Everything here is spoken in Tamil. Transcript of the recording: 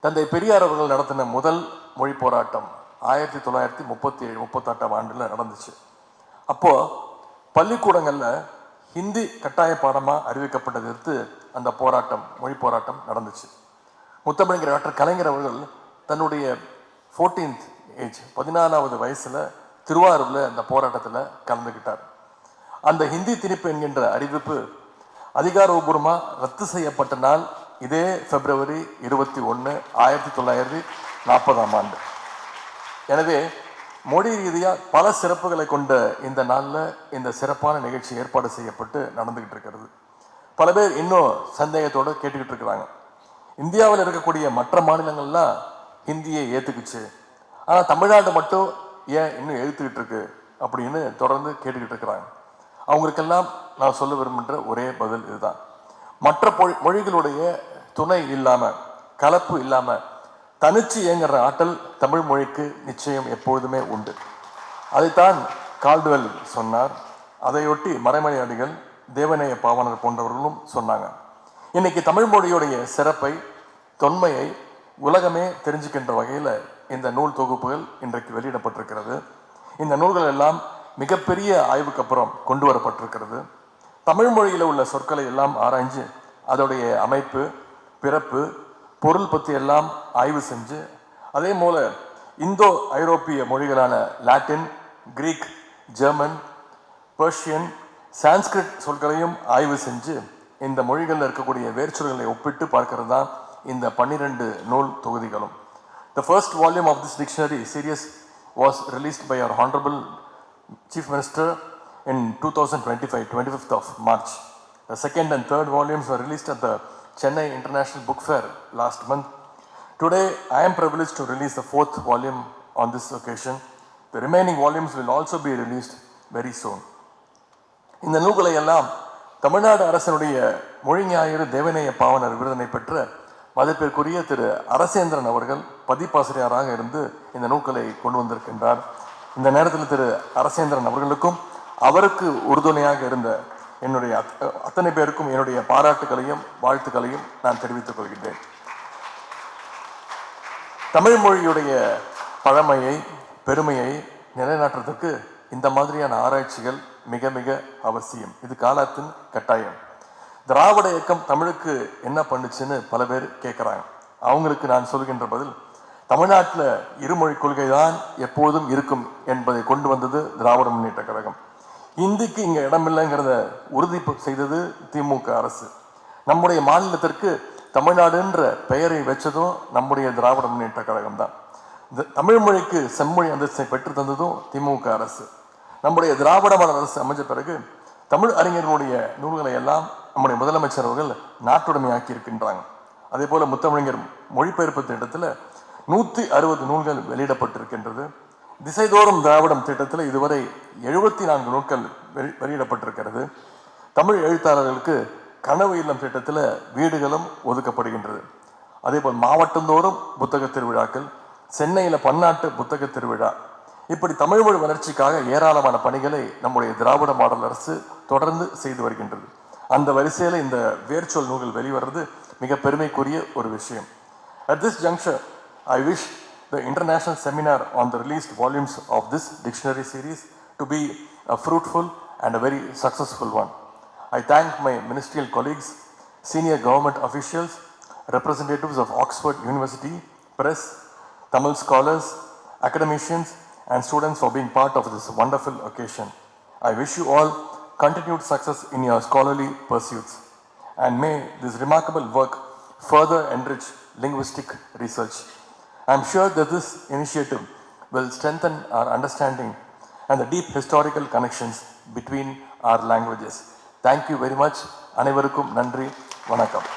தந்தை பெரியார் அவர்கள் நடத்தின முதல் மொழி போராட்டம் 1937-38 ஆண்டில் நடந்துச்சு. அப்போது பள்ளிக்கூடங்களில் ஹிந்தி கட்டாய பாடமாக அறிவிக்கப்பட்டதை எடுத்து அந்த போராட்டம், மொழி போராட்டம் நடந்துச்சு. முத்தமிழர் டாக்டர் கலைஞர் அவர்கள் தன்னுடைய 14th ஏஜ் 14வது வயசில் திருவாரூரில் அந்த போராட்டத்தில் கலந்துக்கிட்டார். அந்த ஹிந்தி திணிப்பு என்கின்ற அறிவிப்பு அதிகாரபூர்வமாக ரத்து செய்யப்பட்ட நாள் இதே February 21, 1940 ஆண்டு. எனவே மொழி ரீதியாக பல சிறப்புகளை கொண்ட இந்த நாளில் இந்த சிறப்பான நிகழ்ச்சி ஏற்பாடு செய்யப்பட்டு நடந்துகிட்டு இருக்கிறது. பல பேர் இன்னும் சந்தேகத்தோடு கேட்டுக்கிட்டு இருக்கிறாங்க. இந்தியாவில் இருக்கக்கூடிய மற்ற மாநிலங்கள்லாம் ஹிந்தியை ஏற்றுக்குச்சு, ஆனால் தமிழ்நாடு மட்டும் ஏன் இன்னும் எழுத்துக்கிட்டு இருக்கு அப்படின்னு தொடர்ந்து கேட்டுக்கிட்டு இருக்கிறாங்க. அவங்களுக்கெல்லாம் நான் சொல்ல விரும்புகின்ற ஒரே பதில் இதுதான். மற்ற மொழிகளுடைய துணை இல்லாமல், கலப்பு இல்லாமல் தனிச்சு இயங்குற ஆற்றல் தமிழ் மொழிக்கு நிச்சயம் எப்பொழுதுமே உண்டு. அதைத்தான் கால்டுவெல் சொன்னார். அதையொட்டி மறைமலையடிகள், தேவநேய பாவாணர் போன்றவர்களும் சொன்னாங்க. இன்னைக்கு தமிழ் மொழியுடைய சிறப்பை, தொன்மையை உலகமே தெரிஞ்சுக்கின்ற வகையில் இந்த நூல் தொகுப்புகள் இன்றைக்கு வெளியிடப்பட்டிருக்கிறது. இந்த நூல்கள் எல்லாம் மிகப்பெரிய ஆய்வுக்கு அப்புறம் கொண்டு வரப்பட்டிருக்கிறது. தமிழ் மொழியில் உள்ள சொற்களை எல்லாம் ஆராய்ஞ்சு அதோடைய அமைப்பு, பிறப்பு, பொருள் பற்றி எல்லாம் ஆய்வு செஞ்சு, அதே போல இந்தோ ஐரோப்பிய மொழிகளான Latin, Greek, German, Persian, Sanskrit சொற்களையும் ஆய்வு செஞ்சு இந்த மொழிகளில் இருக்கக்கூடிய வேர்ச்சொற்களை ஒப்பிட்டு பார்க்கறது தான் இந்த 12 நூல் தொகுதிகளும். The first volume of this dictionary series was released by our Honorable Chief Minister in 2025, 25th of March. The second and third volumes were released at the Chennai International Book Fair last month. Today, I am privileged to release the 4th volume on this occasion. The remaining volumes will also be released very soon. இந்த நூல்களை எல்லாம் தமிழ்நாடு அரசனுடைய மொழி ஞாயிறு தேவநேய பாவாணர் விருதினை பெற்ற மதிப்பிற்குரிய திரு அரசேந்திரன் அவர்கள் பதிப்பாசிரியராக இருந்து இந்த நூல்களை கொண்டு வந்திருக்கின்றார். இந்த நேரத்தில் திரு அரசேந்திரன் அவர்களுக்கும் அவருக்கு உறுதுணையாக இருந்த என்னுடைய அத்தனை பேருக்கும் என்னுடைய பாராட்டுகளையும் வாழ்த்துக்களையும் நான் தெரிவித்துக் கொள்கின்றேன். தமிழ் மொழியுடைய பழமையை, பெருமையை நிலைநாட்டுறதுக்கு இந்த மாதிரியான ஆராய்ச்சிகள் மிக மிக அவசியம். இது காலத்தின் கட்டாயம். திராவிட இயக்கம் தமிழுக்கு என்ன பண்ணுச்சுன்னு பல பேர் கேட்குறாங்க. அவங்களுக்கு நான் சொல்கின்ற பதில், தமிழ்நாட்டில் இருமொழி கொள்கை தான் எப்போதும் இருக்கும் என்பதை கொண்டு வந்தது திராவிட முன்னேற்ற கழகம். இந்திக்கு இங்கே இடமில்லைங்கிறத உறுதி செய்தது திமுக அரசு. நம்முடைய மாநிலத்திற்கு தமிழ்நாடுன்ற பெயரை வச்சதும் நம்முடைய திராவிட முன்னேற்ற கழகம் தான். தமிழ் மொழிக்கு செம்மொழி அந்தஸ்தை பெற்று தந்ததும் திமுக அரசு. நம்முடைய திராவிட மாடல் அரசு அமைஞ்ச பிறகு தமிழ் அறிஞர்களுடைய நூல்களை எல்லாம் நம்முடைய முதலமைச்சர் அவர்கள் நாட்டுடைமையாக்கி இருக்கின்றாங்க. அதே போல முத்தமிழர் மொழிபெயர்ப்பு திட்டத்தில் 160 நூல்கள் வெளியிடப்பட்டிருக்கின்றது. திசைதோறும் திராவிடம் திட்டத்தில் இதுவரை 74 நூல்கள் வெளியிடப்பட்டிருக்கிறது. தமிழ் எழுத்தாளர்களுக்கு கனவு இல்லம் திட்டத்தில் வீடுகளும் ஒதுக்கப்படுகின்றது. அதே போல் மாவட்டந்தோறும் புத்தக திருவிழாக்கள், சென்னையில் பன்னாட்டு புத்தக திருவிழா, இப்படி தமிழ் மொழி வளர்ச்சிக்காக ஏராளமான பணிகளை நம்முடைய திராவிட மாடல் அரசு தொடர்ந்து செய்து வருகின்றது. அந்த வரிசையில் இந்த வேர்ச்சொல் நூல்கள் வெளிவருவது மிக பெருமைக்குரிய ஒரு விஷயம். At this juncture, I wish the international seminar on the released volumes of this dictionary series to be a fruitful and a very successful one. I thank my ministerial colleagues, senior government officials, representatives of Oxford University, press, Tamil scholars, academicians and students for being part of this wonderful occasion. I wish you all continued success in your scholarly pursuits, and may this remarkable work further enrich linguistic research. I am sure that this initiative will strengthen our understanding and the deep historical connections between our languages. Thank you very much. அனைவருக்கும் நன்றி, வணக்கம்.